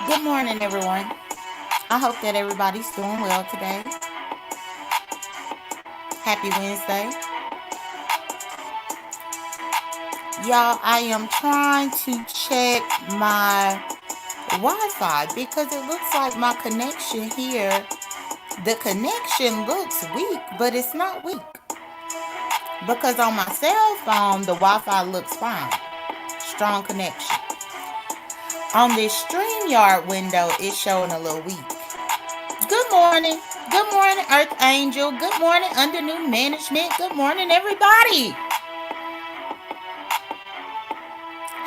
Good morning, everyone. I hope that everybody's doing well today. Happy Wednesday. Y'all, I am trying to check my Wi Fi because it looks like my connection here, the connection looks weak, but it's not weak. Because on my cell phone, the Wi Fi looks fine. Strong connection. On this StreamYard window, it's showing a little weak. Good morning. Good morning, Earth Angel. Good morning, Under New Management. Good morning, everybody.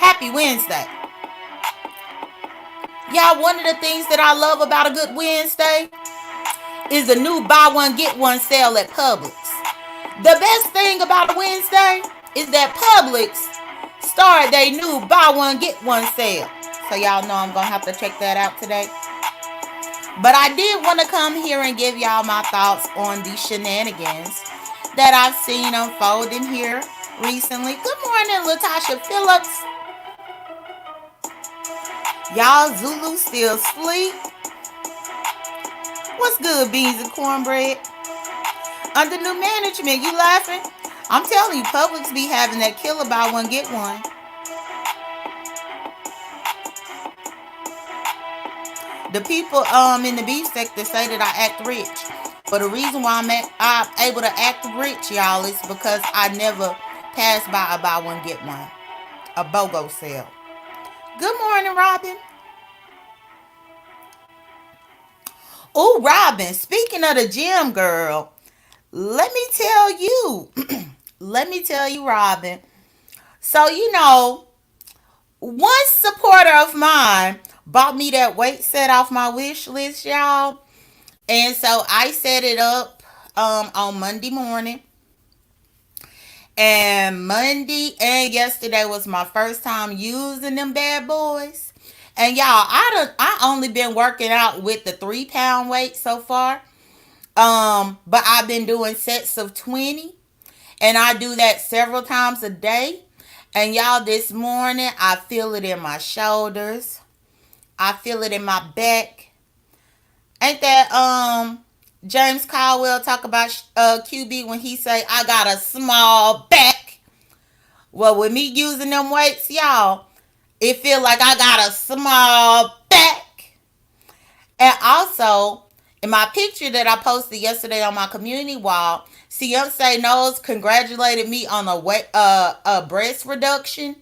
Happy Wednesday. Y'all, one of the things that I love about a good Wednesday is the new buy one, get one sale at Publix. The best thing about a Wednesday is that Publix started their new buy one, get one sale. So y'all know I'm going to have to check that out today. But I did want to come here and give y'all my thoughts on the shenanigans that I've seen unfolding here recently. Good morning, Latasha Phillips. Y'all, Zulu still sleep. What's good, beans and cornbread? Under new management, you laughing? I'm telling you, Publix be having that killer buy one, get one. The people in the beef sector say that I act rich. But the reason why I'm able to act rich, y'all, is because I never pass by a buy one, get one. A BOGO sale. Good morning, Robin. Oh, Robin, speaking of the gym, girl, let me tell you, let me tell you, Robin. So, one supporter of mine bought me that weight set off my wish list, y'all. And so I set it up on Monday morning. And Monday and yesterday was my first time using them bad boys. And y'all, I only been working out with the 3 pound weight so far. But I've been doing sets of 20, and I do that several times a day. And y'all, this morning I feel it in my shoulders. I feel it in my back. Ain't that James Caldwell talk about QB when he say I got a small back? Well, with me using them weights, y'all, it feel like I got a small back. And also, in my picture that I posted yesterday on my community wall, Beyonce Knowles congratulated me on a breast reduction.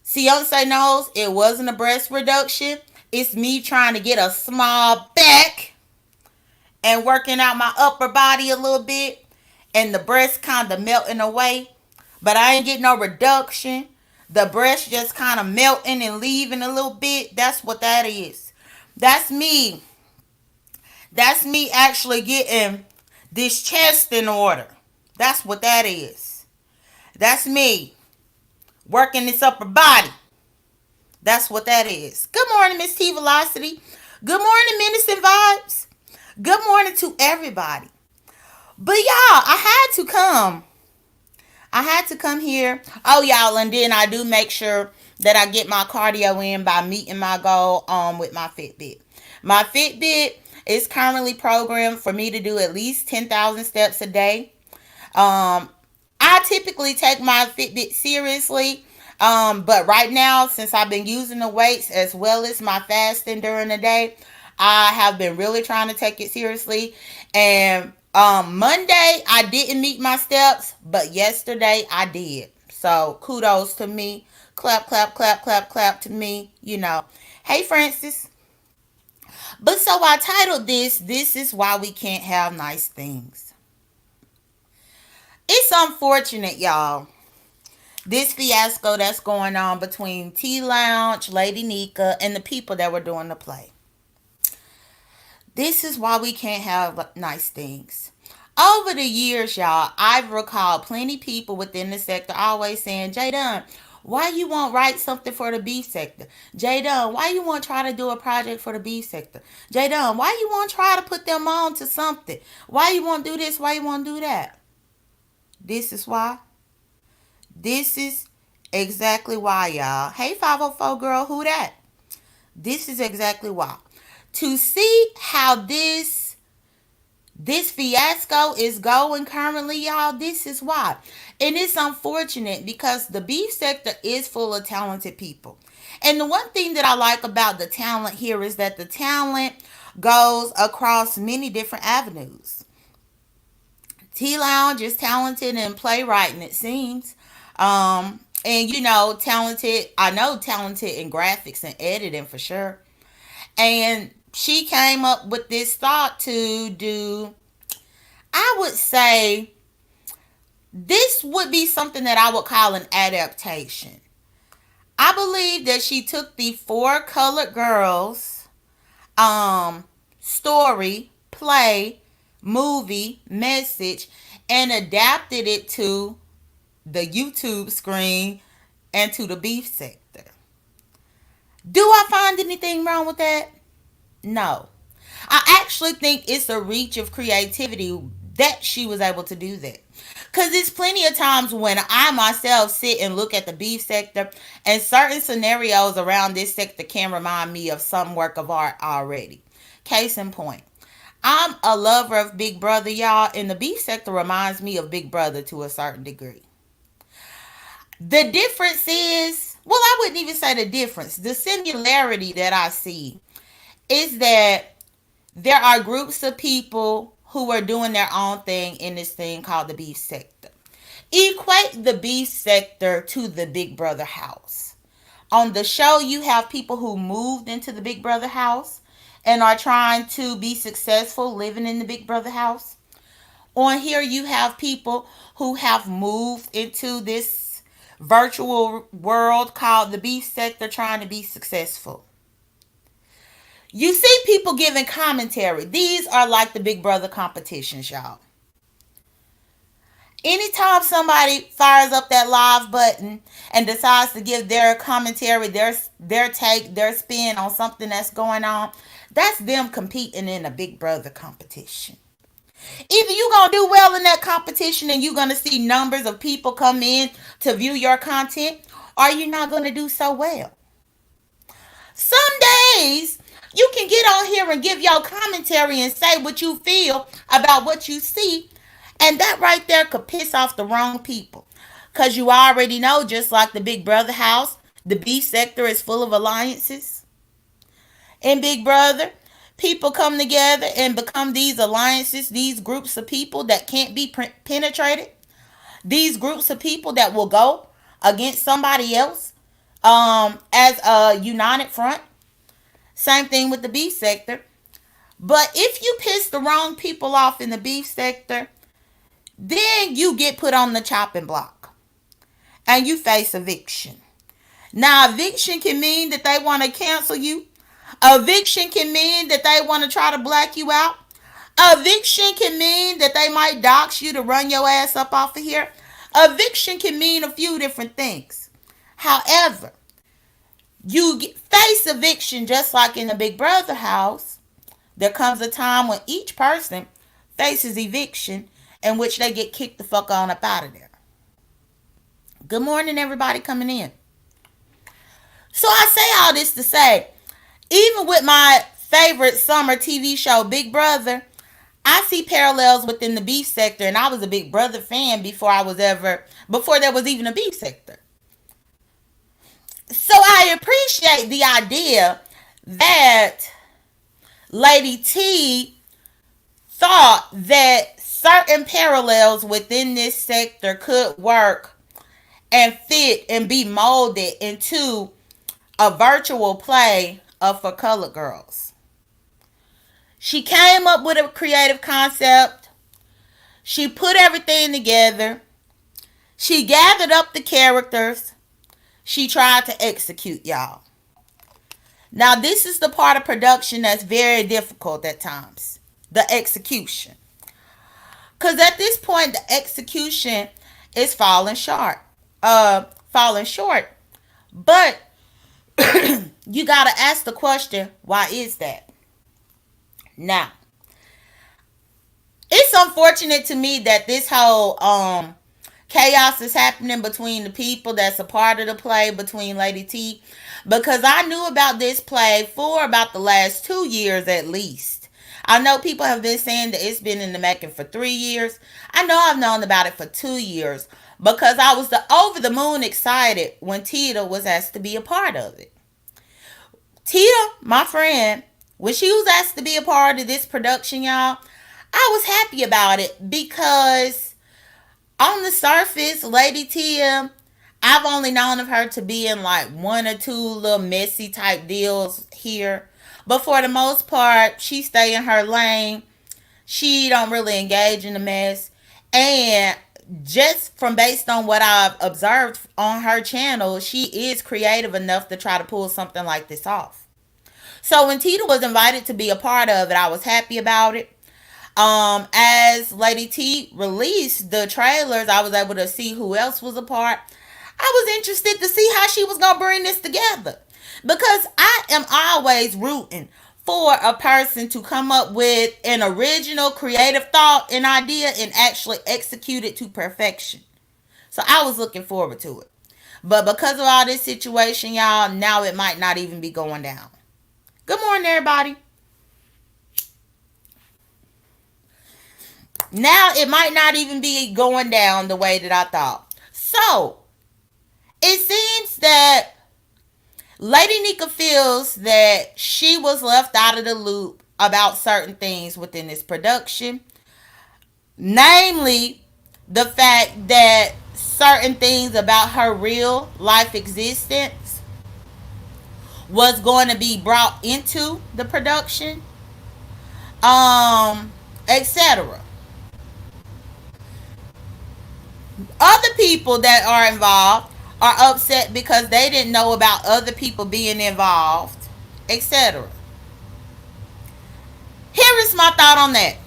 Beyonce Knowles it wasn't a breast reduction. It's me trying to get a small back and working out my upper body a little bit, and the breast kind of melting away. But I ain't getting no reduction. The breast just kind of melting and leaving a little bit. That's what that is. That's me. That's me actually getting this chest in order. That's what that is. That's me working this upper body. That's what that is. Good morning, Miss T Velocity. Good morning, Minister Vibes. Good morning to everybody. But y'all, I had to come here. Oh, y'all, and then I do make sure that I get my cardio in by meeting my goal with my Fitbit. My Fitbit is currently programmed for me to do at least 10,000 steps a day. Um, I typically take my Fitbit seriously. But right now, since I've been using the weights as well as my fasting during the day, I have been really trying to take it seriously. And Monday, I didn't meet my steps, but yesterday I did. So kudos to me. Clap, clap, clap, clap, clap to me. Hey, Francis. But so I titled This is Why We Can't Have Nice Things. It's unfortunate, y'all. This fiasco that's going on between T Lounge, Lady Nika, and the people that were doing the play. This is why we can't have nice things. Over the years, y'all, I've recalled plenty people within the sector always saying, J.Dunn, why you won't write something for the beef sector? J.Dunn, why you won't try to do a project for the beef sector? J.Dunn, why you won't try to put them on to something? Why you won't do this? Why you won't do that? This is why. This is exactly why, y'all. Hey, 504 girl, who that? This is exactly why. To see how this fiasco is going currently, y'all, this is why. And it's unfortunate because the beef sector is full of talented people. And the one thing that I like about the talent here is that the talent goes across many different avenues. T Lounge is talented in playwriting, it seems. And talented, I know talented in graphics and editing for sure. And she came up with this thought to do, I would say, this would be something that I would call an adaptation. I believe that she took the Four Colored Girls story, play, movie, message, and adapted it to the YouTube screen and to the beef sector. Do I find anything wrong with that? No. I actually think it's a reach of creativity that she was able to do that. Because there's plenty of times when I myself sit and look at the beef sector, and certain scenarios around this sector can remind me of some work of art already. Case in point, I'm a lover of Big Brother, y'all, and the beef sector reminds me of Big Brother to a certain degree. The difference is, well, I wouldn't even say the difference. The similarity that I see is that there are groups of people who are doing their own thing in this thing called the beef sector. Equate the beef sector to the Big Brother house. On the show, you have people who moved into the Big Brother house and are trying to be successful living in the Big Brother house. On here, you have people who have moved into this virtual world called the beef sector trying to be successful. You see people giving commentary. These are like the Big Brother competitions, y'all. Anytime somebody fires up that live button and decides to give their commentary, their take, their spin on something that's going on, that's them competing in a Big Brother competition. Either you're going to do well in that competition and you're going to see numbers of people come in to view your content, or you're not going to do so well. Some days you can get on here and give your commentary and say what you feel about what you see, and that right there could piss off the wrong people. Because you already know, just like the Big Brother house, the B sector is full of alliances. In Big Brother, people come together and become these alliances, these groups of people that can't be penetrated, these groups of people that will go against somebody else as a united front. Same thing with the beef sector. But if you piss the wrong people off in the beef sector, then you get put on the chopping block and you face eviction. Now, eviction can mean that they want to cancel you. Eviction can mean that they want to try to black you out. Eviction can mean that they might dox you to run your ass up off of here. Eviction can mean a few different things. However, face eviction just like in the Big Brother house. There comes a time when each person faces eviction in which they get kicked the fuck on up out of there. Good morning, everybody coming in. So I say all this to say, even with my favorite summer TV show, Big Brother, I see parallels within the beef sector, and I was a Big Brother fan before there was even a beef sector. So I appreciate the idea that Lady T thought that certain parallels within this sector could work and fit and be molded into a virtual play of For Colored Girls. She came up with a creative concept. She put everything together. She gathered up the characters. She tried to execute, y'all. Now, this is the part of production that's very difficult at times. The execution. Because at this point, the execution is falling short. But you got to ask the question, why is that? Now, it's unfortunate to me that this whole chaos is happening between the people that's a part of the play between Lady T, because I knew about this play for about the last 2 years at least. I know people have been saying that it's been in the making for 3 years. I know I've known about it for 2 years because I was the over the moon excited when Tita was asked to be a part of it. Tita, my friend, when she was asked to be a part of this production, y'all, I was happy about it because on the surface, Lady Tia, I've only known of her to be in like one or two little messy type deals here. But for the most part, she stay in her lane. She don't really engage in the mess. And just from based on what I've observed on her channel, she is creative enough to try to pull something like this off. So when Tita was invited to be a part of it, I was happy about it. As Lady T released the trailers, I was able to see who else was a part. I was interested to see how she was gonna bring this together because I am always rooting for a person to come up with an original creative thought and idea and actually execute it to perfection. So I was looking forward to it. But because of all this situation, y'all, now it might not even be going down. Good morning, everybody. Now it might not even be going down the way that I thought. So it seems that Lady Nika feels that she was left out of the loop about certain things within this production. Namely, the fact that certain things about her real life existence was going to be brought into the production, etc. Other people that are involved are upset because they didn't know about other people being involved, etc. Here is my thought on that.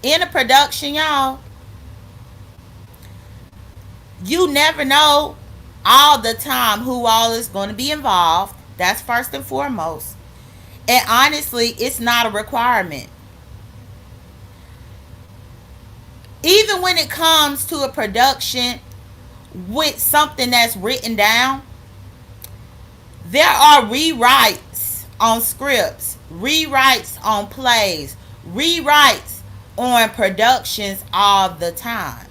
In a production, y'all, you never know all the time who all is going to be involved. That's first and foremost. And honestly, it's not a requirement. Even when it comes to a production with something that's written down, there are rewrites on scripts, rewrites on plays, rewrites on productions all the time.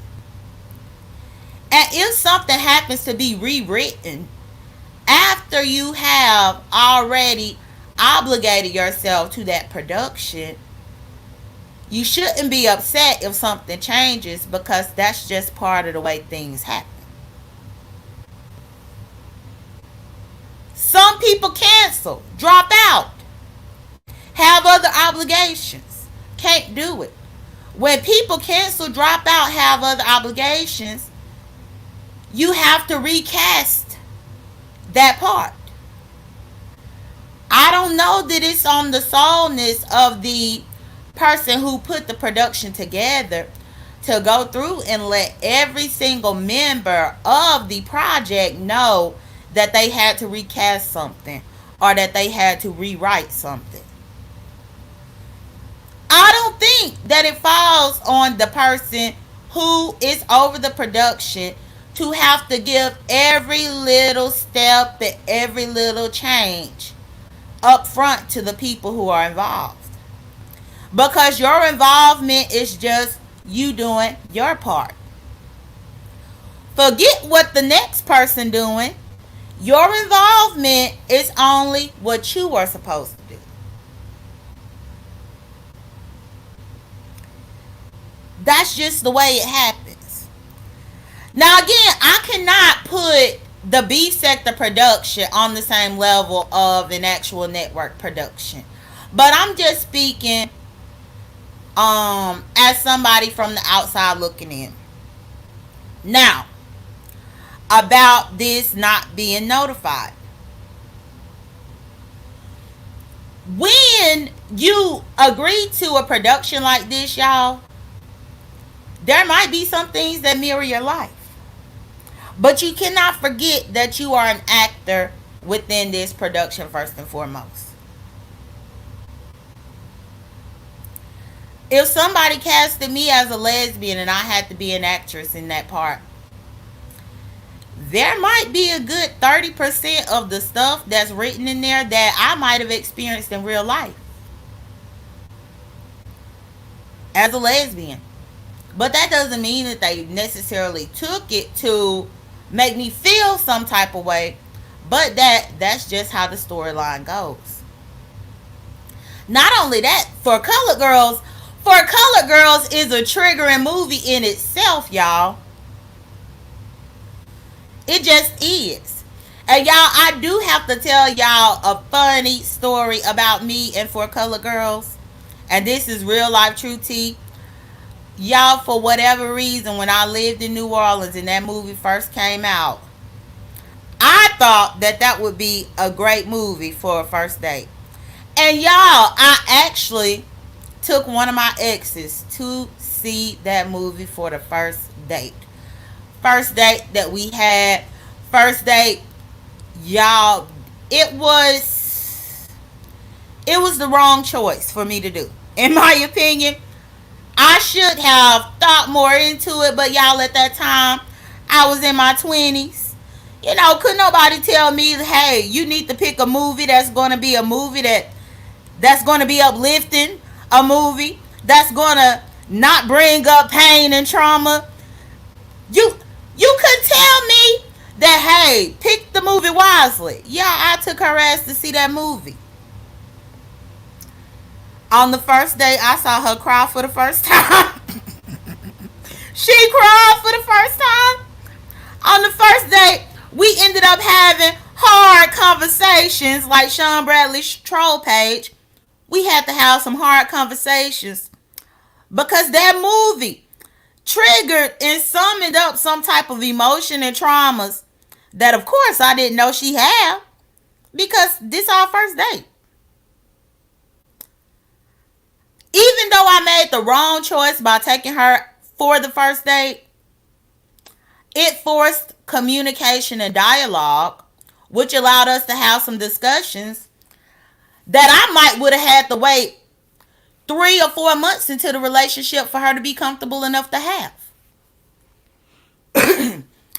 And if something happens to be rewritten after you have already obligated yourself to that production, you shouldn't be upset if something changes because that's just part of the way things happen. Some people cancel, drop out, have other obligations, can't do it. When people cancel, drop out, have other obligations, you have to recast that part. I don't know that it's on the soulness of the person who put the production together to go through and let every single member of the project know that they had to recast something or that they had to rewrite something. I don't think that it falls on the person who is over the production to have to give every little step and every little change up front to the people who are involved. Because your involvement is just you doing your part. Forget what the next person doing. Your involvement is only what you are supposed to do. That's just the way it happens. Now again, I cannot put the B sector production on the same level of an actual network production. But I'm just speaking as somebody from the outside looking in. Now, about this not being notified. When you agree to a production like this, y'all, there might be some things that mirror your life. But you cannot forget that you are an actor within this production, first and foremost. If somebody casted me as a lesbian and I had to be an actress in that part, there might be a good 30% of the stuff that's written in there that I might have experienced in real life as a lesbian. But that doesn't mean that they necessarily took it to make me feel some type of way. But that's just how the storyline goes. Not only that, For Color Girls is a triggering movie in itself, y'all. It just is. And y'all, I do have to tell y'all a funny story about me and For Color Girls. And this is real life true tea. Y'all, for whatever reason, when I lived in New Orleans and that movie first came out, I thought that that would be a great movie for a first date. And y'all, I actually took one of my exes to see that movie for the first date. First date that we had. First date, y'all, it was it was the wrong choice for me to do. In my opinion, I should have thought more into it, but y'all, at that time, I was in my 20s. Could nobody tell me, hey, you need to pick a movie that's going to be a movie that's going to be uplifting, a movie that's going to not bring up pain and trauma. You you could tell me that, hey, pick the movie wisely. Yeah, I took her ass to see that movie. On the first day, I saw her cry for the first time. She cried for the first time. On the first date, we ended up having hard conversations like Sean Bradley's troll page. We had to have some hard conversations because that movie triggered and summoned up some type of emotion and traumas that, of course, I didn't know she had because this our first date. Even though I made the wrong choice by taking her for the first date, it forced communication and dialogue, which allowed us to have some discussions that I might would have had to wait 3 or 4 months into the relationship for her to be comfortable enough to have.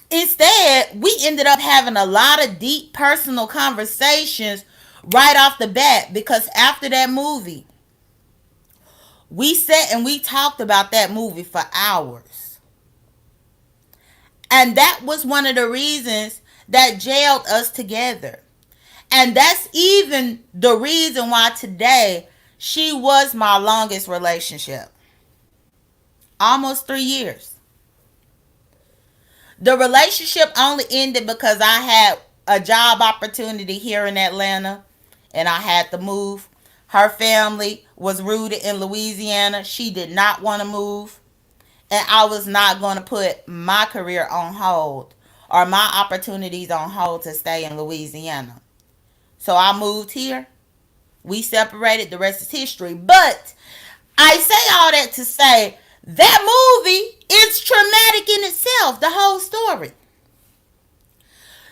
Instead, we ended up having a lot of deep personal conversations right off the bat because after that movie, we sat and we talked about that movie for hours. And that was one of the reasons that jailed us together. And that's even the reason why today she was my longest relationship. Almost 3 years. The relationship only ended because I had a job opportunity here in Atlanta and I had to move. Her family was rooted in Louisiana. She did not want to move. And I was not going to put my career on hold or my opportunities on hold to stay in Louisiana. So I moved here. We separated. The rest is history. But I say all that to say that movie is traumatic in itself, the whole story.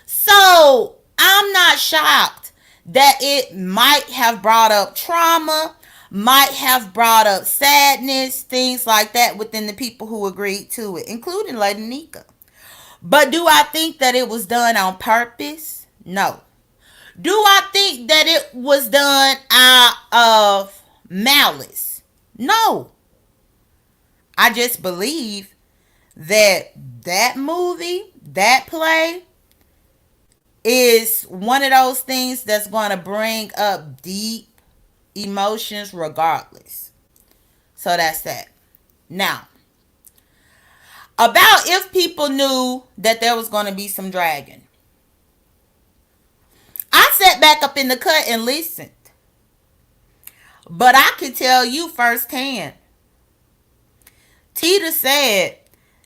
So I'm not shocked that it might have brought up trauma, might have brought up sadness, things like that within the people who agreed to it, including Lady Nika. But do I think that it was done on purpose? No. Do I think that it was done out of malice? No. I just believe that that movie, that play, is one of those things that's going to bring up deep emotions regardless. So that's that. Now, about if people knew that there was going to be some dragging. I sat back up in the cut and listened. But I can tell you firsthand, Tita said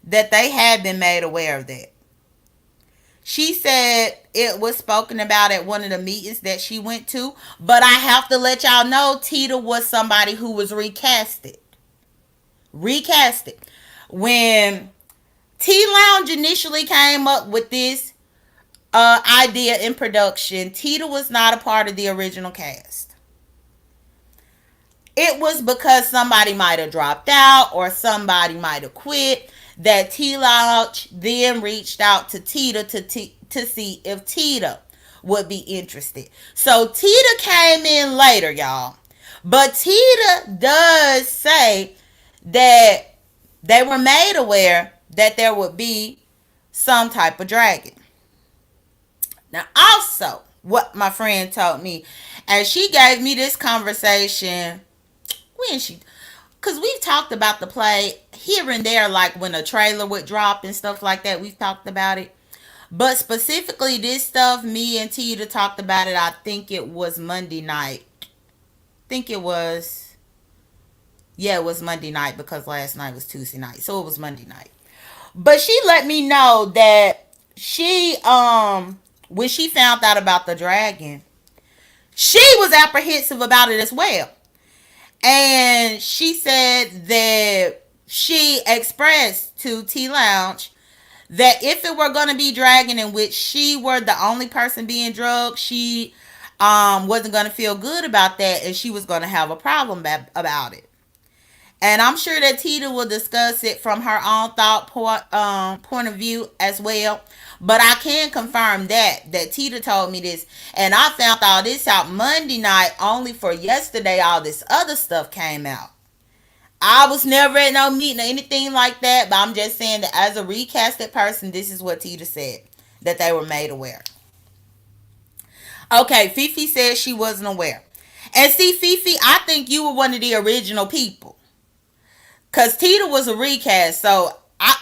that they had been made aware of that. She said it was spoken about at one of the meetings that she went to. But I have to let y'all know, Tita was somebody who was recasted. Recasted. When T Lounge initially came up with this idea in production, Tita was not a part of the original cast. it was because somebody might have dropped out or somebody might have quit that T Lounge then reached out to Tita to see if Tita would be interested. So Tita came in later, y'all. But Tita does say that they were made aware that there would be some type of dragon. Now, also, what my friend told me, and she gave me this conversation when she, because we've talked about the play here and there, like when a trailer would drop and stuff like that. We've talked about it. But specifically, this stuff, me and Tita talked about it. I think it was Monday night. I think it was, yeah, it was Monday night because last night was Tuesday night. So it was Monday night. But she let me know that when she found out about the dragon, she was apprehensive about it as well. And she said that she expressed to T Lounge that if it were going to be dragon in which she were the only person being drugged, she wasn't going to feel good about that, and she was going to have a problem about it. And I'm sure that Tita will discuss it from her own point of view as well. But I can confirm that Tita told me this, and I found all this out Monday night. Only for yesterday, all this other stuff came out. I was never at no meeting or anything like that, but I'm just saying that as a recasted person, this is what Tita said, that they were made aware. Okay, Fifi said she wasn't aware. And see, Fifi, I think you were one of the original people. Because Tita was a recast. So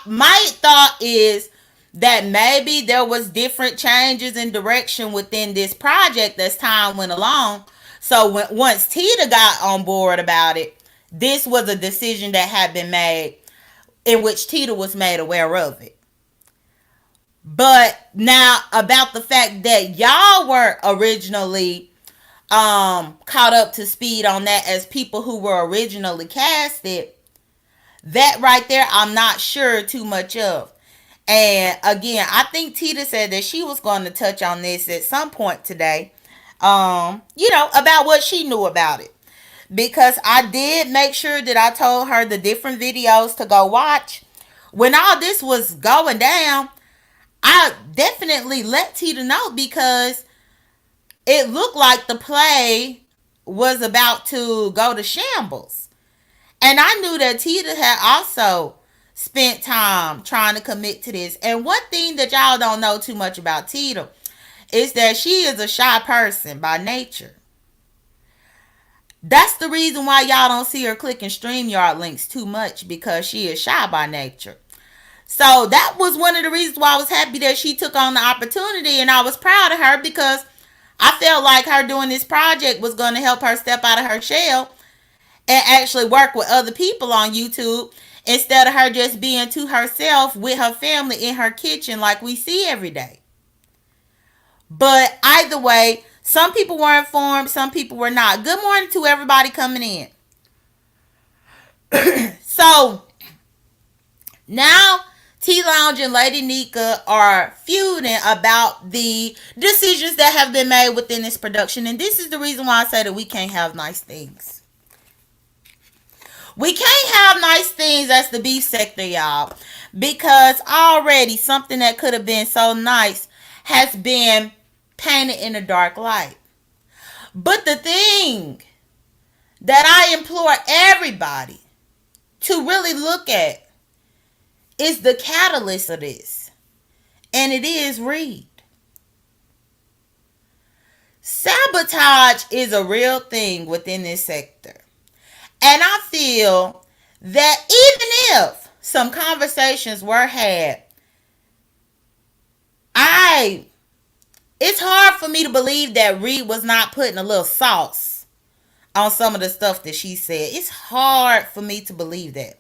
my thought is that maybe there was different changes in direction within this project as time went along. So once Tita got on board about it, this was a decision that had been made in which Tita was made aware of it. But now about the fact that y'all were originally caught up to speed on that as people who were originally casted, that right there I'm not sure too much of. And again, I think Tita said that she was going to touch on this at some point today. About what she knew about it. Because I did make sure that I told her the different videos to go watch. When all this was going down, I definitely let Tita know because it looked like the play was about to go to shambles. And I knew that Tita had also spent time trying to commit to this. And one thing that y'all don't know too much about Tita is that she is a shy person by nature. That's the reason why y'all don't see her clicking StreamYard links too much, because she is shy by nature. So that was one of the reasons why I was happy that she took on the opportunity, and I was proud of her because I felt like her doing this project was going to help her step out of her shell and actually work with other people on YouTube instead of her just being to herself with her family in her kitchen like we see every day. But either way, some people were informed, some people were not. Good morning to everybody coming in. So now T Lounge and Lady Nika are feuding about the decisions that have been made within this production. And this is the reason why I say that we can't have nice things. We can't have nice things as the beef sector, y'all. Because already something that could have been so nice has been painted in a dark light. But the thing that I implore everybody to really look at is the catalyst of this. And it is Reed. Sabotage is a real thing within this sector. And I feel that even if some conversations were had, it's hard for me to believe that Reed was not putting a little sauce on some of the stuff that she said. It's hard for me to believe that.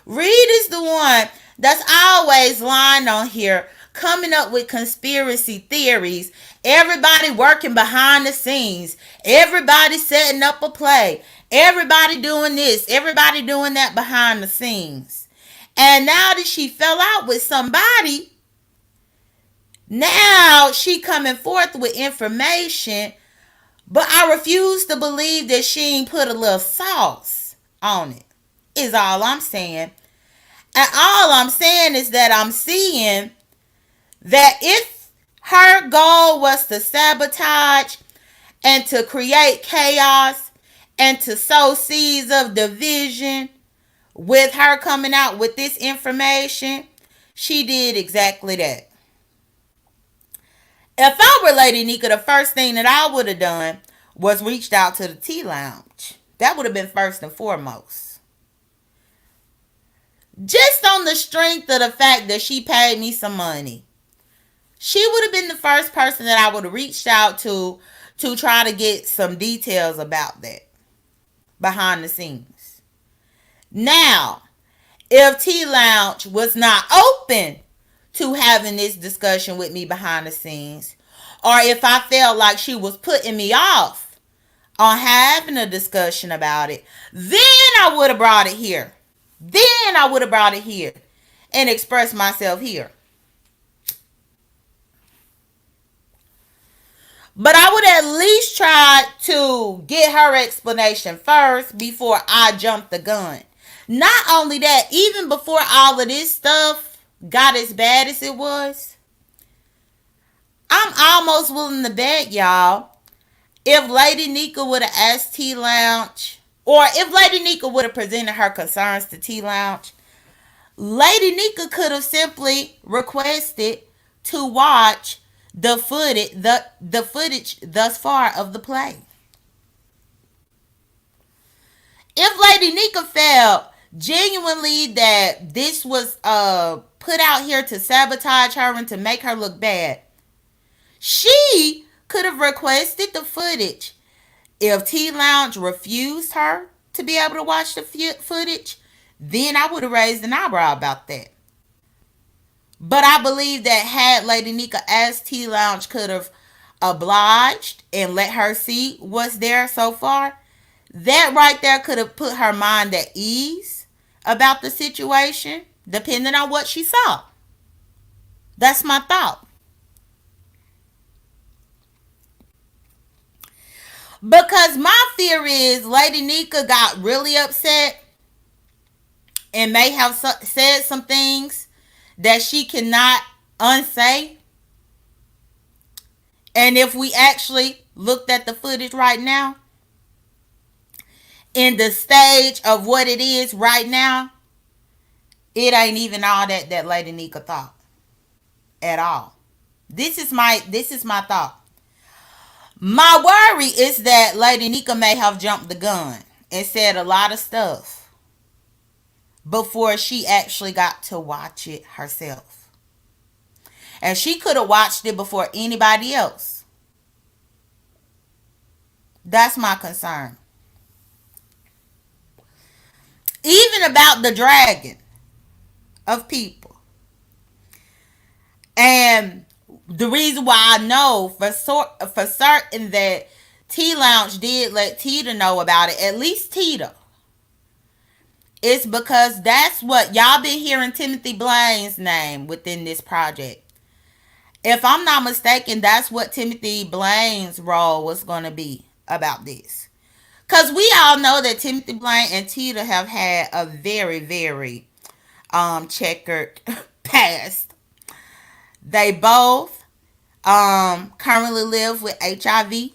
Reed is the one that's always lying on here, coming up with conspiracy theories. Everybody working behind the scenes. Everybody setting up a play. Everybody doing this. Everybody doing that behind the scenes. And now that she fell out with somebody, now she coming forth with information But I refuse to believe that she ain't put a little sauce on it, is all I'm saying. And all I'm saying is that I'm seeing that if her goal was to sabotage and to create chaos and to sow seeds of division with her coming out with this information, she did exactly that. If I were Lady Nika, the first thing that I would have done was reached out to the tea lounge. That would have been first and foremost. Just on the strength of the fact that she paid me some money. She would have been the first person that I would have reached out to try to get some details about that behind the scenes. Now, if T Lounge was not open to having this discussion with me behind the scenes, or if I felt like she was putting me off on having a discussion about it, then I would have brought it here. Then I would have brought it here and expressed myself here. But I would at least try to get her explanation first before I jump the gun. Not only that, even before all of this stuff got as bad as it was, I'm almost willing to bet, y'all, if Lady Nika would have asked T Lounge, or if Lady Nika would have presented her concerns to T Lounge, Lady Nika could have simply requested to watch the footage thus far of the play. If Lady Nika felt genuinely that this was put out here to sabotage her and to make her look bad, she could have requested the footage. If T Lounge refused her to be able to watch the footage, then I would have raised an eyebrow about that. But I believe that had Lady Nika asked, T Lounge could have obliged and let her see what's there so far. That right there could have put her mind at ease about the situation, depending on what she saw. That's my thought. Because my fear is Lady Nika got really upset and may have said some things that she cannot unsay. And if we actually looked at the footage right now, in the stage of what it is right now, it ain't even all that Lady Nika thought at all. This is my thought. My worry is that Lady Nika may have jumped the gun and said a lot of stuff before she actually got to watch it herself. And she could have watched it before anybody else. That's my concern. Even about the dragon of people. And the reason why I know for certain that T Lounge did let Tita know about it, at least Tita, it's because that's what y'all been hearing Timothy Blaine's name within this project. If I'm not mistaken, that's what Timothy Blaine's role was going to be about this. Because we all know that Timothy Blaine and Tita have had a very, very checkered past. They both currently live with HIV,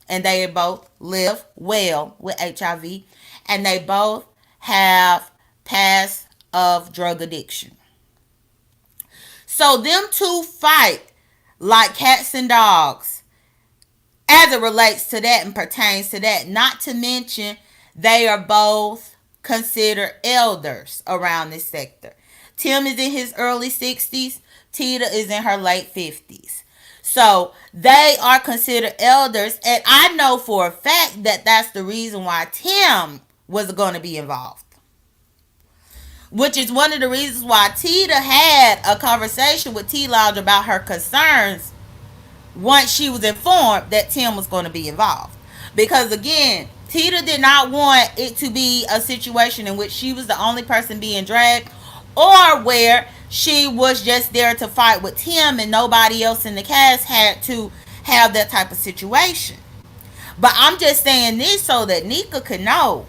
and they both live well with HIV, and they both have past of drug addiction. So them two fight like cats and dogs as it relates to that and pertains to that. Not to mention they are both considered elders around this sector. Tim is in his early 60s. Tita is in her late 50s. So they are considered elders, and I know for a fact that that's the reason why Tim was going to be involved. Which is one of the reasons why Tita had a conversation with T Lounge about her concerns once she was informed that Tim was going to be involved. Because again, Tita did not want it to be a situation in which she was the only person being dragged, or where she was just there to fight with Tim and nobody else in the cast had to have that type of situation. But I'm just saying this so that Nika could know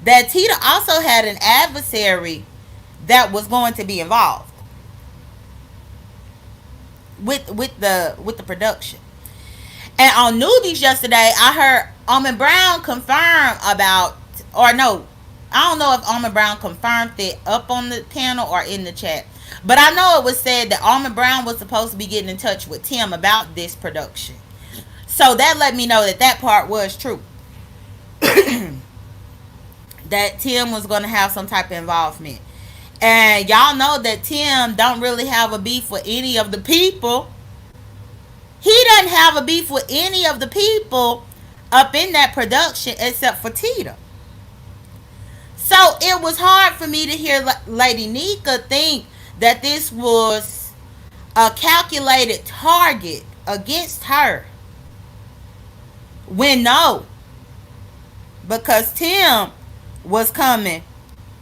that Tita also had an adversary that was going to be involved with the production. And on Newbies yesterday, I heard Almond Brown confirm about, or no, I don't know if Almond Brown confirmed it up on the panel or in the chat. But I know it was said that Almond Brown was supposed to be getting in touch with Tim about this production. So that let me know that that part was true. That Tim was going to have some type of involvement. And y'all know that Tim don't really have a beef with any of the people. He doesn't have a beef with any of the people up in that production except for Tita. So it was hard for me to hear Lady Nika think that this was a calculated target against her. When no, because Tim was coming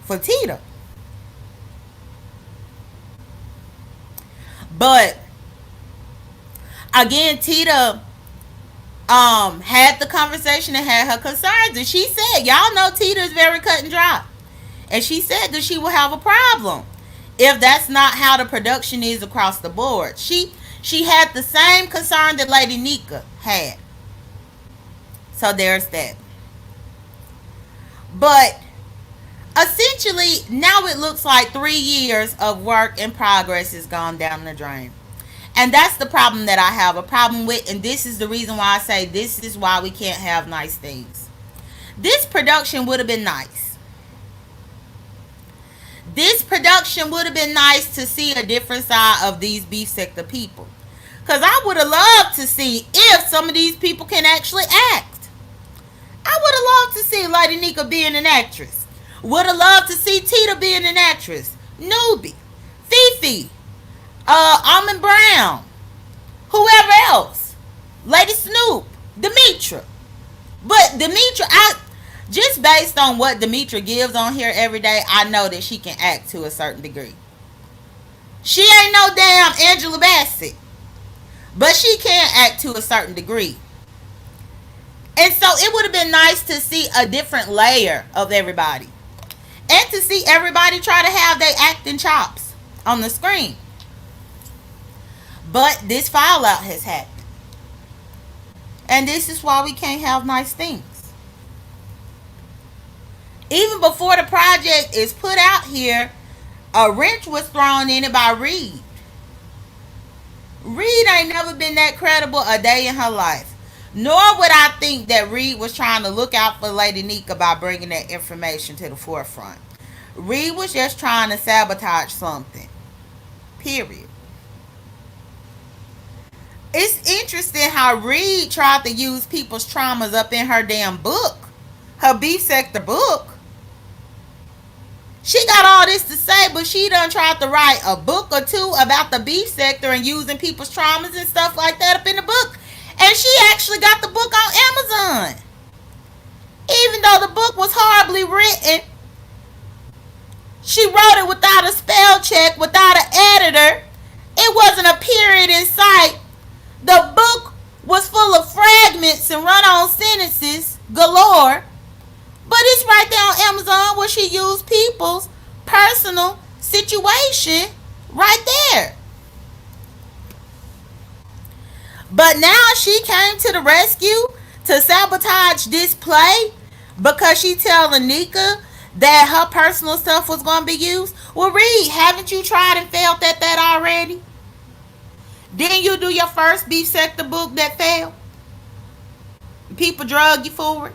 for Tita. But again, Tita had the conversation and had her concerns, and she said, y'all know Tita is very cut and dry. And she said that she will have a problem if that's not how the production is across the board. She had the same concern that Lady Nika had. So there's that. But essentially, now it looks like 3 years of work in progress has gone down the drain. And that's the problem that I have a problem with. And this is the reason why I say this is why we can't have nice things. This production would have been nice. This production would have been nice to see a different side of these beef sector people. Because I would have loved to see if some of these people can actually act. I would have loved to see Lady Nika being an actress. Would have loved to see Tita being an actress. Newbie. Fifi. Almond Brown. Whoever else. Lady Snoop. Demetra. But Demetra, just based on what Demetra gives on here every day, I know that she can act to a certain degree. She ain't no damn Angela Bassett. But she can act to a certain degree. And so it would have been nice to see a different layer of everybody. And to see everybody try to have their acting chops on the screen. But this fallout has happened. And this is why we can't have nice things. Even before the project is put out here, a wrench was thrown in it by Reed. Reed ain't never been that credible a day in her life. Nor would I think that Reed was trying to look out for Lady Nika by bringing that information to the forefront. Reed was just trying to sabotage something. Period. It's interesting how Reed tried to use people's traumas up in her damn book. Her beef sector book. She got all this to say, but she done tried to write a book or two about the beef sector and using people's traumas and stuff like that up in the book. And she actually got the book on Amazon. Even though the book was horribly written, she wrote it without a spell check, without an editor. It wasn't a period in sight. The book was full of fragments and run-on sentences galore. But it's right there on Amazon where she used people's personal situation right there. But now she came to the rescue to sabotage this play because she telling Nika that her personal stuff was going to be used. Well, Reed, haven't you tried and failed at that already? Didn't you do your first beef sector book that failed? People drug you for it.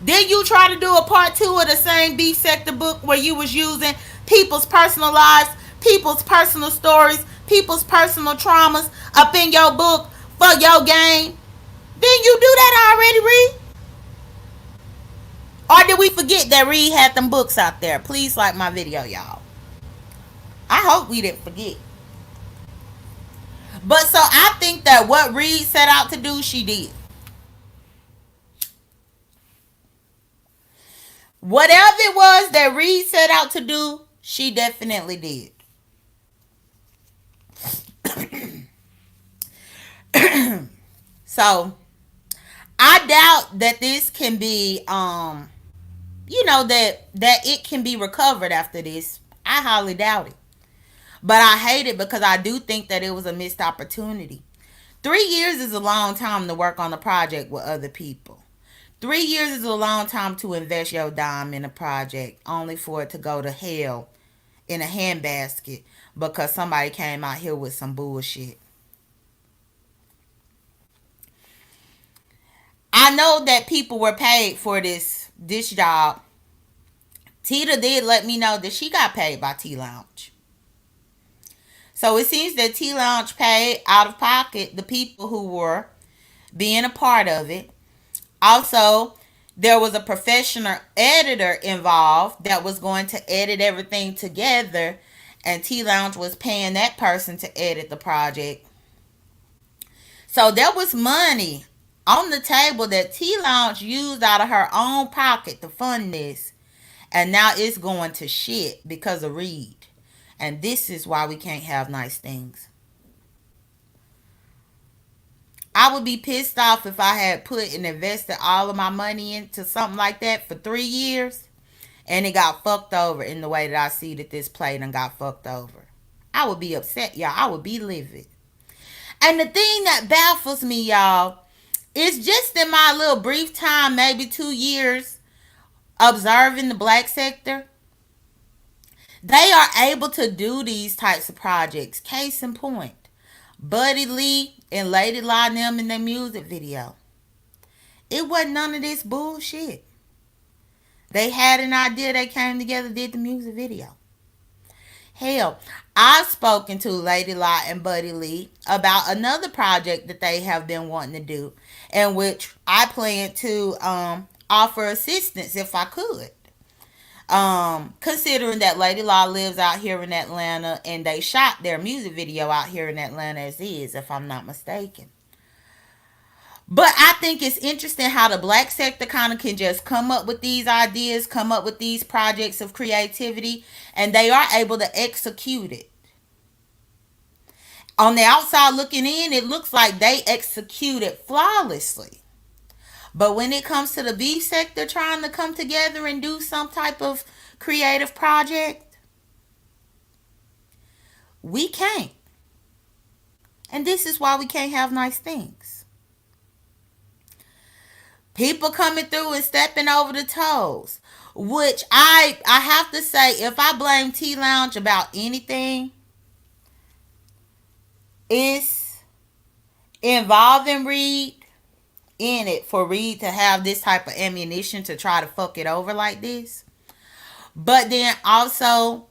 Then you try to do a part 2 of the same beef sector book where you was using people's personal lives, people's personal stories, people's personal traumas up in your book for your game. Didn't you do that already, Reed? Or did we forget that Reed had them books out there? Please like my video, y'all. I hope we didn't forget. But so I think that what Reed set out to do, she did. Whatever it was that Reed set out to do, she definitely did. So I doubt that this can be that it can be recovered after this. I highly doubt it. But I hate it because I do think that it was a missed opportunity. 3 years is a long time to work on a project with other people. 3 years is a long time to invest your dime in a project only for it to go to hell in a handbasket because somebody came out here with some bullshit. I know that people were paid for this job. Tita did let me know that she got paid by T Lounge. So it seems that T Lounge paid out of pocket the people who were being a part of it. Also, there was a professional editor involved that was going to edit everything together, and T Lounge was paying that person to edit the project. So there was money on the table that T Lounge used out of her own pocket to fund this, and now it's going to shit because of Reed. And this is why we can't have nice things. I would be pissed off if I had put and invested all of my money into something like that for 3 years and it got fucked over in the way that I see that this played and got fucked over. I would be upset, y'all. I would be livid. And the thing that baffles me, y'all, is just in my little brief time, maybe 2 years, observing the black sector, they are able to do these types of projects. Case in point, Buddy Lee and Lady La and them in their music video. It wasn't none of this bullshit. They had an idea, they came together, did the music video. Hell, I've spoken to Lady La and Buddy Lee about another project that they have been wanting to do, in which I plan to offer assistance if I could. Considering that Lady Law lives out here in Atlanta and they shot their music video out here in Atlanta as is, if I'm not mistaken. But I think it's interesting how the black sector kind of can just come up with these ideas, come up with these projects of creativity, and they are able to execute it. On the outside looking in, it looks like they execute it flawlessly. But when it comes to the B sector trying to come together and do some type of creative project, we can't. And this is why we can't have nice things. People coming through and stepping over the toes. Which I have to say, if I blame T Lounge about anything, it's involving Reed in it for Reed to have this type of ammunition to try to fuck it over like this. But then also,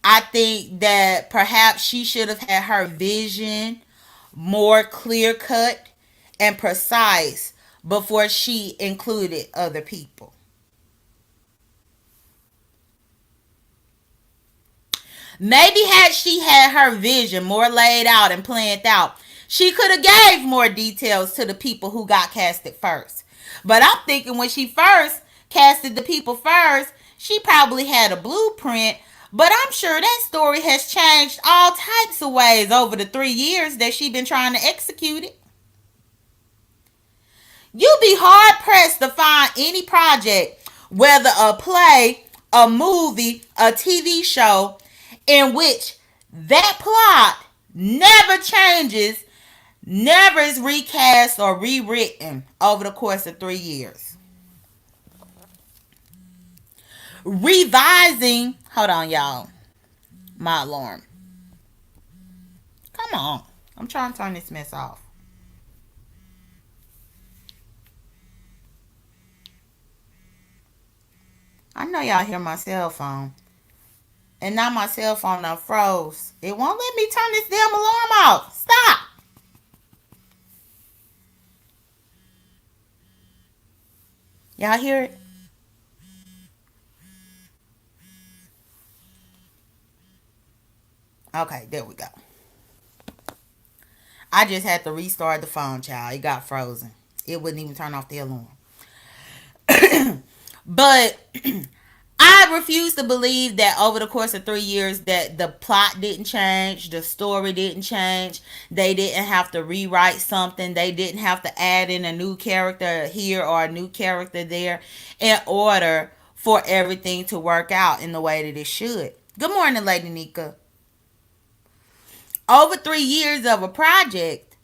I think that perhaps she should have had her vision more clear cut and precise before she included other people. Maybe had she had her vision more laid out and planned out, she could have gave more details to the people who got casted first. But I'm thinking when she first casted the people first, she probably had a blueprint. But I'm sure that story has changed all types of ways over the 3 years that she been trying to execute it. You'd be hard pressed to find any project, whether a play, a movie, a TV show, in which that plot never changes, never is recast or rewritten over the course of 3 years. Revising, hold on, y'all. My alarm. Come on. I'm trying to turn this mess off. I know y'all hear my cell phone. And now my cell phone done froze. It won't let me turn this damn alarm off. Stop. Y'all hear it? Okay, there we go. I just had to restart the phone, child. It got frozen. It wouldn't even turn off the alarm. But I refuse to believe that over the course of 3 years that the plot didn't change, the story didn't change, they didn't have to rewrite something, they didn't have to add in a new character here or a new character there in order for everything to work out in the way that it should. Good morning, Lady Nika. Over 3 years of a project,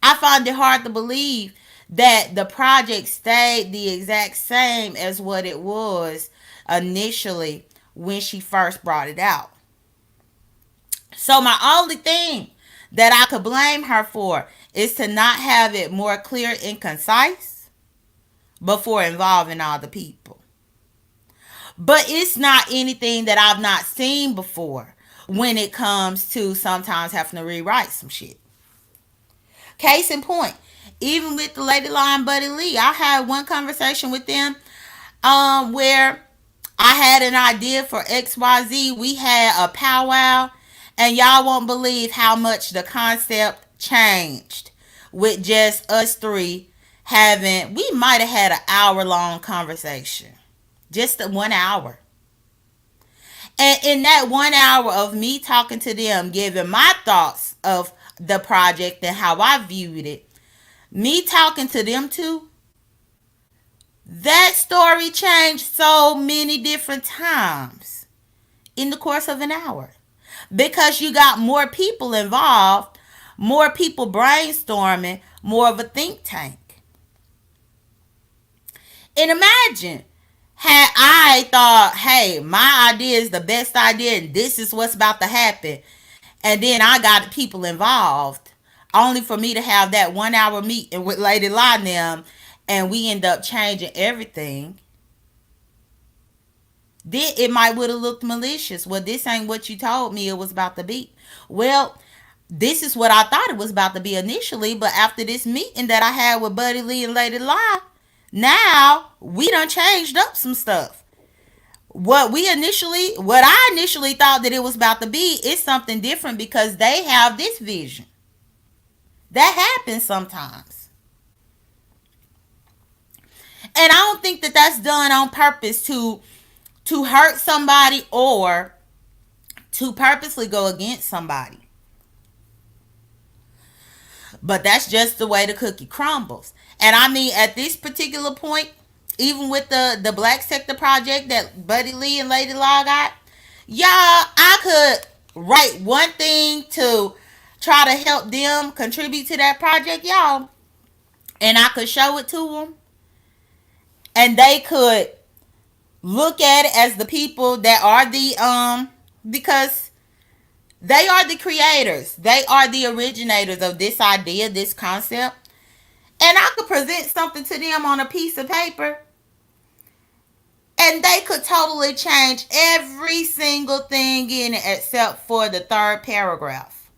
I find it hard to believe that the project stayed the exact same as what it was initially when she first brought it out. So my only thing that I could blame her for is to not have it more clear and concise before involving all the people. But it's not anything that I've not seen before when it comes to sometimes having to rewrite some shit. Case in point, even with the Lady Lion Buddy Lee, I had one conversation with them where I had an idea for XYZ. We had a powwow, and y'all won't believe how much the concept changed with just us three having, we might have had an hour long conversation. Just 1 hour. And in that 1 hour of me talking to them, giving my thoughts of the project and how I viewed it, me talking to them too, that story changed so many different times in the course of an hour because you got more people involved, more people brainstorming, more of a think tank. And imagine had I thought, hey, my idea is the best idea and this is what's about to happen, and then I got people involved, only for me to have that 1 hour meeting with Lady Lynam and we end up changing everything, then it might would have looked malicious. Well, this ain't what you told me it was about to be. Well, this is what I thought it was about to be initially, but after this meeting that I had with Buddy Lee and Lady Lie, now we done changed up some stuff. What I initially thought that it was about to be is something different because they have this vision. That happens sometimes. And I don't think that that's done on purpose to hurt somebody or to purposely go against somebody. But that's just the way the cookie crumbles. And I mean, at this particular point, even with the Black Sector project that Buddy Lee and Lady Law got, y'all, I could write one thing to try to help them contribute to that project, y'all, and I could show it to them, and they could look at it as the people that are the because they are the creators, they are the originators of this idea, this concept, and I could present something to them on a piece of paper and they could totally change every single thing in it except for the third paragraph.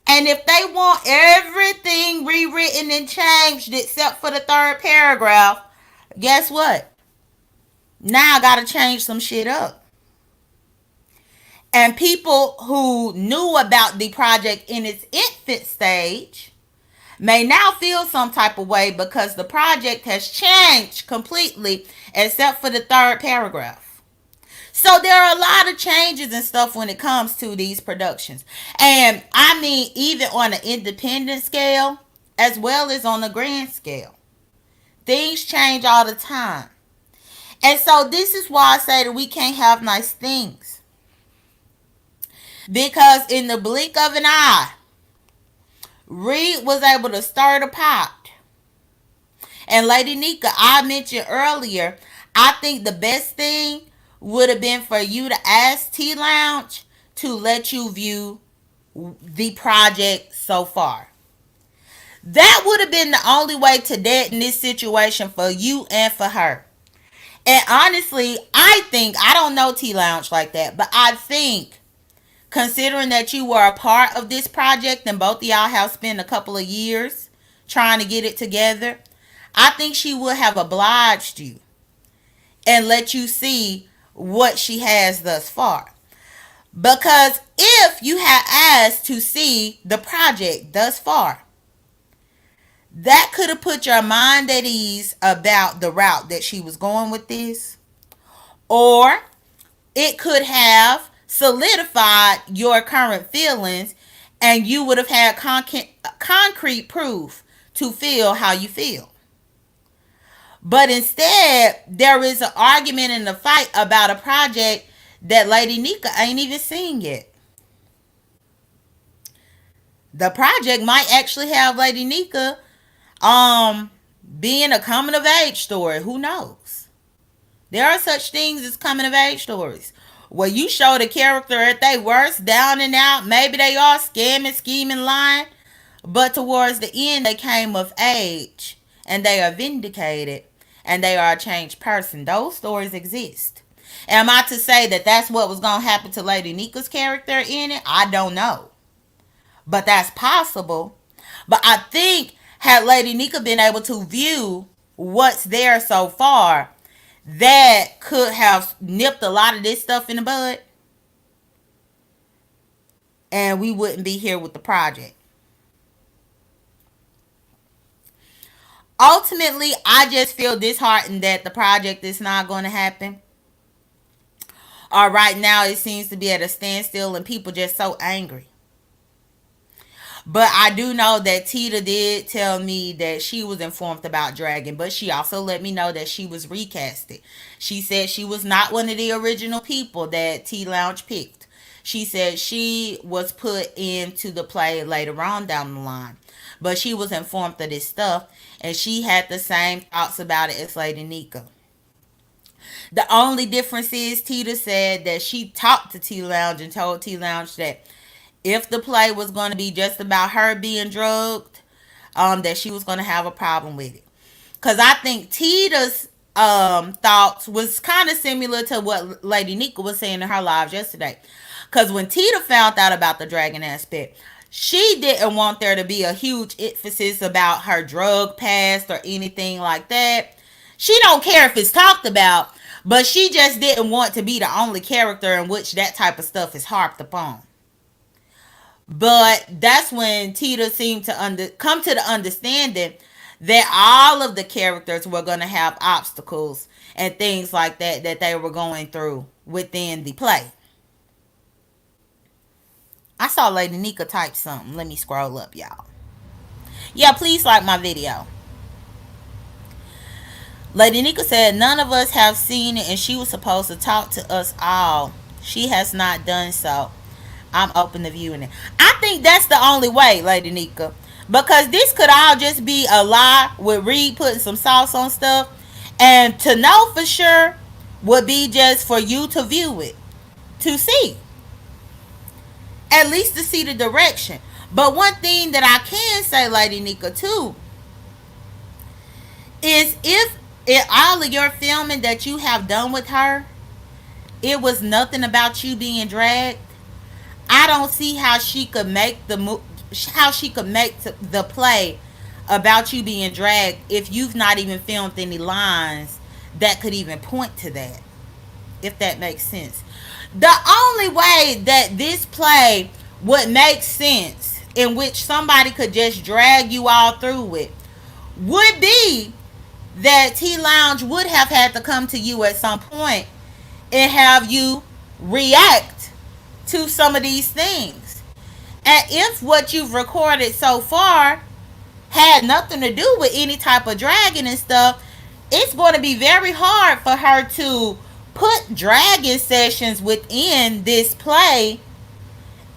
And if they want everything rewritten and changed except for the third paragraph, guess what? Now I gotta change some shit up. And people who knew about the project in its infant stage may now feel some type of way because the project has changed completely except for the third paragraph. So there are a lot of changes and stuff when it comes to these productions. And I mean, even on an independent scale as well as on a grand scale. Things change all the time. And so this is why I say that we can't have nice things. Because in the blink of an eye, Reed was able to stir the pot. And Lady Nika, I mentioned earlier, I think the best thing would have been for you to ask T Lounge to let you view the project so far. That would have been the only way to deaden this situation for you and for her. And honestly, I don't know T Lounge like that, but I think considering that you were a part of this project and both of y'all have spent a couple of years trying to get it together, I think she would have obliged you and let you see what she has thus far. Because if you had asked to see the project thus far, That could have put your mind at ease about the route that she was going with this, or it could have solidified your current feelings and you would have had concrete proof to feel how you feel. But instead, there is an argument and a fight about a project that Lady Nika ain't even seen yet. The project might actually have Lady Nika um being a coming of age story. Who knows? There are such things as coming of age stories where you show the character at their worst, down and out. Maybe they are scamming, scheming, lying, but towards the end they came of age and they are vindicated and they are a changed person. Those stories exist. Am I to say that that's what was going to happen to Lady Nika's character in it? I don't know. But that's possible. But I think had Lady Nika been able to view what's there so far, that could have nipped a lot of this stuff in the bud, and we wouldn't be here with the project. Ultimately, I just feel disheartened that the project is not going to happen. Or right now, it seems to be at a standstill, and people just so angry. But I do know that Tita did tell me that she was informed about Dragon, but she also let me know that she was recasted. She said she was not one of the original people that T Lounge picked. She said she was put into the play later on down the line. But she was informed of this stuff, and she had the same thoughts about it as Lady Nika. The only difference is Tita said that she talked to T Lounge and told T Lounge that if the play was going to be just about her being drugged, that she was going to have a problem with it. Because I think Tita's thoughts was kind of similar to what Lady Nika was saying in her lives yesterday. Because when Tita found out about the dragon aspect, she didn't want there to be a huge emphasis about her drug past or anything like that. She don't care if it's talked about, but she just didn't want to be the only character in which that type of stuff is harped upon. But that's when Tita seemed to come to the understanding that all of the characters were going to have obstacles and things like that that they were going through within the play. I saw Lady Nika type something. Let me scroll up, y'all. Yeah, please like my video. Lady Nika said none of us have seen it and she was supposed to talk to us all. She has not done so. I'm open to viewing it. I think that's the only way, Lady Nika. Because this could all just be a lie with Reed putting some sauce on stuff. And to know for sure would be just for you to view it. To see. At least to see the direction. But one thing that I can say, Lady Nika, too, is if in all of your filming that you have done with her, it was nothing about you being dragged, I don't see how she could make the play about you being dragged if you've not even filmed any lines that could even point to that. If that makes sense. The only way that this play would make sense in which somebody could just drag you all through it would be that T Lounge would have had to come to you at some point and have you react to some of these things. And if what you've recorded so far had nothing to do with any type of dragging and stuff, it's going to be very hard for her to put dragging sessions within this play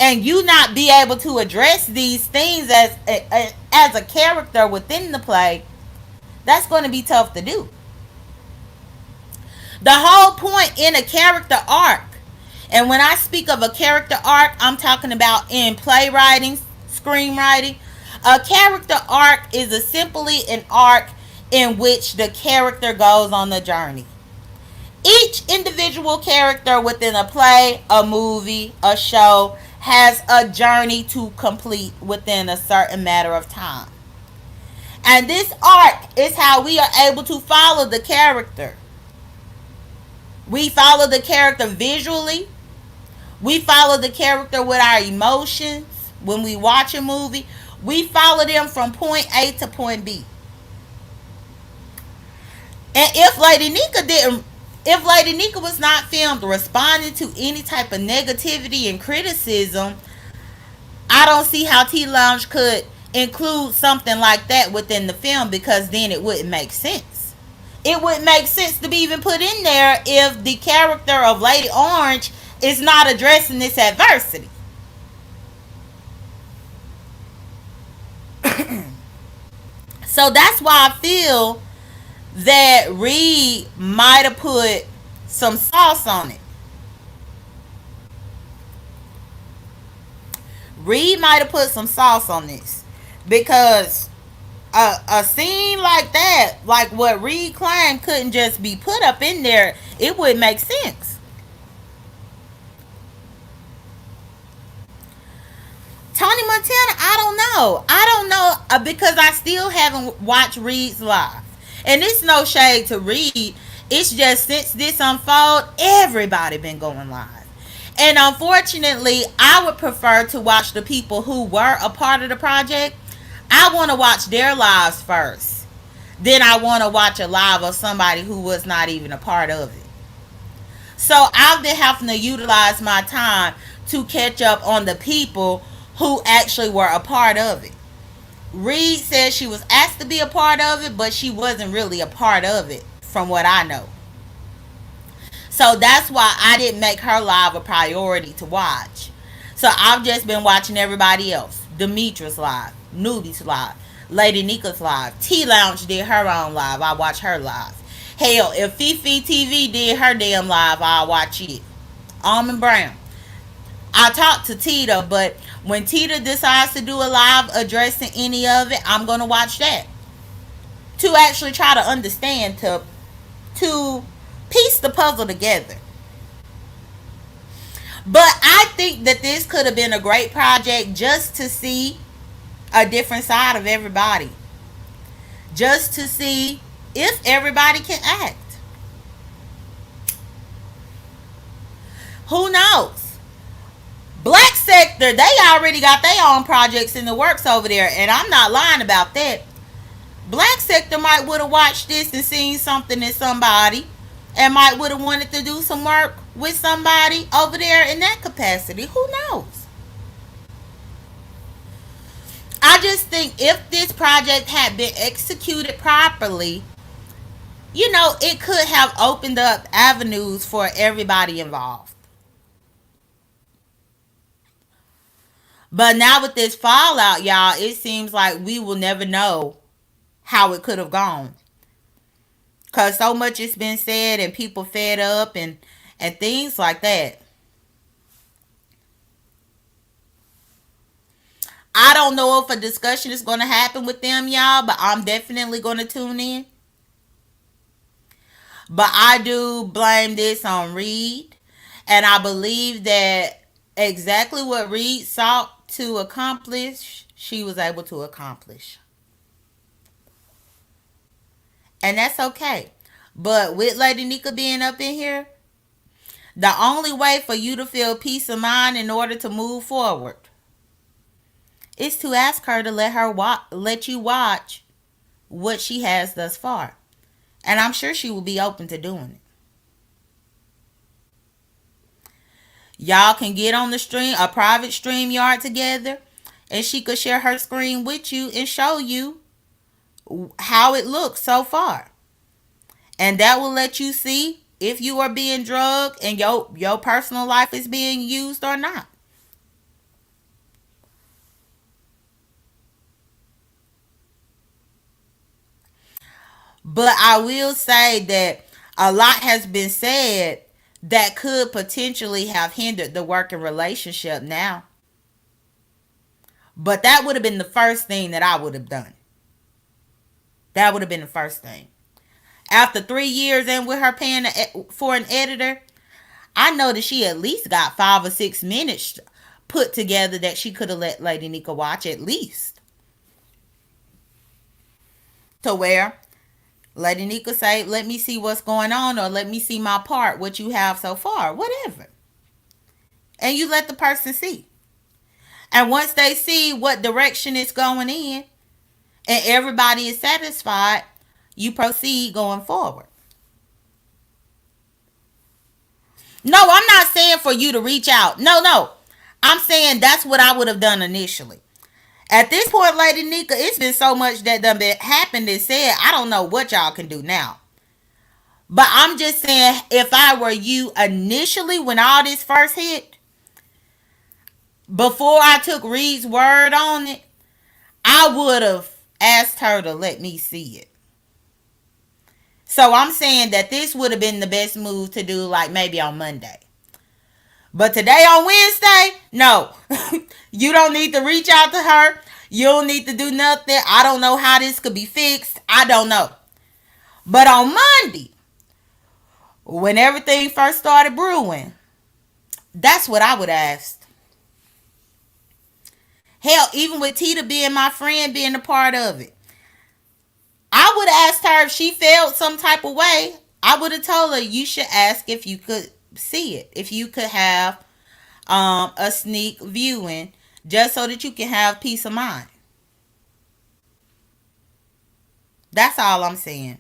and you not be able to address these things as a character within the play. That's going to be tough to do. The whole point in a character arc, and when I speak of a character arc, I'm talking about in playwriting, screenwriting. A character arc is simply an arc in which the character goes on the journey. Each individual character within a play, a movie, a show has a journey to complete within a certain matter of time. And this arc is how we are able to follow the character. We follow the character visually. We follow the character with our emotions when we watch a movie. We follow them from point A to point B. And if Lady Nika was not filmed responding to any type of negativity and criticism, I don't see how T Lounge could include something like that within the film, because then it wouldn't make sense. It wouldn't make sense to be even put in there if the character of Lady Orange is not addressing this adversity. So that's why I feel that Reed might have put some sauce on it. Reed might have put some sauce on this, because a scene like that, like what Reed claimed, couldn't just be put up in there. It would make sense. Tony Montana, I don't know. I don't know, because I still haven't watched Reed's live. And it's no shade to Reed. It's just since this unfold, everybody been going live. And unfortunately, I would prefer to watch the people who were a part of the project. I want to watch their lives first. Then I want to watch a live of somebody who was not even a part of it. So I've been having to utilize my time to catch up on the people who actually were a part of it. Reed said she was asked to be a part of it, but she wasn't really a part of it, from what I know. So that's why I didn't make her live a priority to watch. So I've just been watching everybody else. Demetra's live, Newbie's live, Lady Nika's live. T Lounge did her own live. I watch her live. Hell, if Fifi TV did her damn live, I'll watch it. Almond Brown. I talked to Tita, but when Tita decides to do a live addressing any of it, I'm gonna watch that to actually try to understand, to piece the puzzle together. But I think that this could have been a great project just to see a different side of everybody, just to see if everybody can act. Who knows? Black Sector, they already got their own projects in the works over there, and I'm not lying about that. Black Sector might would have watched this and seen something in somebody, and might would have wanted to do some work with somebody over there in that capacity. Who knows? I just think if this project had been executed properly, it could have opened up avenues for everybody involved. But now with this fallout, y'all, it seems like we will never know how it could have gone. Because so much has been said and people fed up and things like that. I don't know if a discussion is going to happen with them, y'all, but I'm definitely going to tune in. But I do blame this on Reed. And I believe that exactly what Reed sought to accomplish, she was able to accomplish. And that's okay. But with Lady Nika being up in here, the only way for you to feel peace of mind in order to move forward is to ask her to let you watch what she has thus far. And I'm sure she will be open to doing it. Y'all can get on the stream, a private stream yard together, and she could share her screen with you and show you how it looks so far. And that will let you see if you are being drugged and your personal life is being used or not. But I will say that a lot has been said that could potentially have hindered the working relationship now. But that would have been the first thing that I would have done. That would have been the first thing. After 3 years and with her paying for an editor, I know that she at least got 5 or 6 minutes put together that she could have let Lady Nika watch, at least. To where Lady Nika say, let me see what's going on, or let me see my part, what you have so far, whatever. And you let the person see. And once they see what direction it's going in and everybody is satisfied, you proceed going forward. No, I'm not saying for you to reach out. No, no. I'm saying that's what I would have done initially. At this point, Lady Nika, it's been so much that done been happened and said, I don't know what y'all can do now. But I'm just saying, if I were you initially when all this first hit, before I took Reed's word on it, I would have asked her to let me see it. So I'm saying that this would have been the best move to do, like maybe on Monday. But today on Wednesday, no. You don't need to reach out to her. You don't need to do nothing. I don't know how this could be fixed. I don't know. But on Monday, when everything first started brewing, that's what I would ask. Hell, even with Tita being my friend, being a part of it, I would have asked her if she felt some type of way. I would have told her you should ask if you could see it, if you could have a sneak viewing, just so that you can have peace of mind. That's all I'm saying.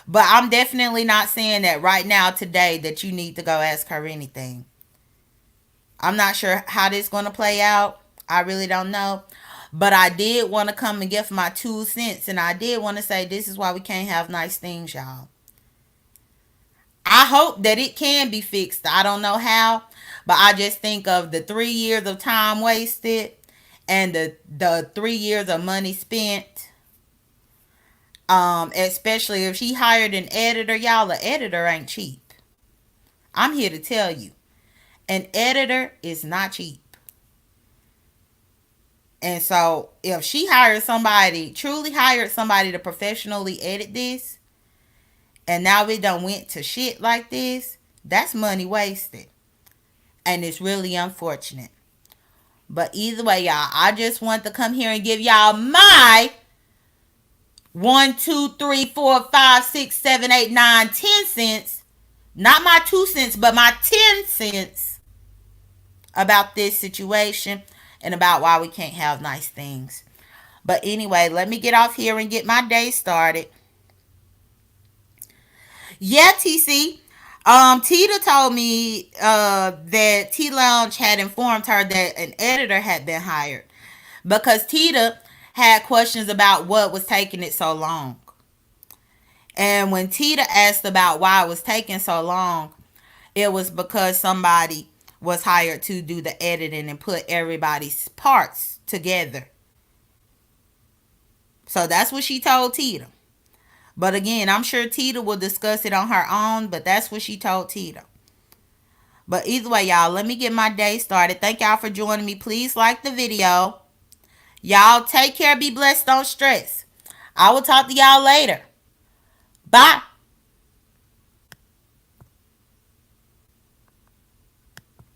But I'm definitely not saying that right now, today, that you need to go ask her anything. I'm not sure how this is going to play out. I really don't know. But I did want to come and give my 2 cents. And I did want to say this is why we can't have nice things, y'all. I hope that it can be fixed. I don't know how. But I just think of the 3 years of time wasted and the 3 years of money spent. Especially if she hired an editor, y'all. An editor ain't cheap. I'm here to tell you, an editor is not cheap. And so if she hired somebody, truly hired somebody to professionally edit this, and now it done went to shit like this, that's money wasted. And it's really unfortunate. But either way, y'all, I just want to come here and give y'all my 1, 2, 3, 4, 5, 6, 7, 8, 9, 10 cents. Not my 2 cents, but my 10 cents about this situation and about why we can't have nice things. But anyway, let me get off here and get my day started. Yeah, TC. Tita told me that T Lounge had informed her that an editor had been hired because Tita had questions about what was taking it so long. And when Tita asked about why it was taking so long, it was because somebody was hired to do the editing and put everybody's parts together. So that's what she told Tita. But again, I'm sure Tita will discuss it on her own, but that's what she told Tita. But either way, y'all, let me get my day started. Thank y'all for joining me. Please like the video. Y'all take care. Be blessed. Don't stress. I will talk to y'all later. Bye.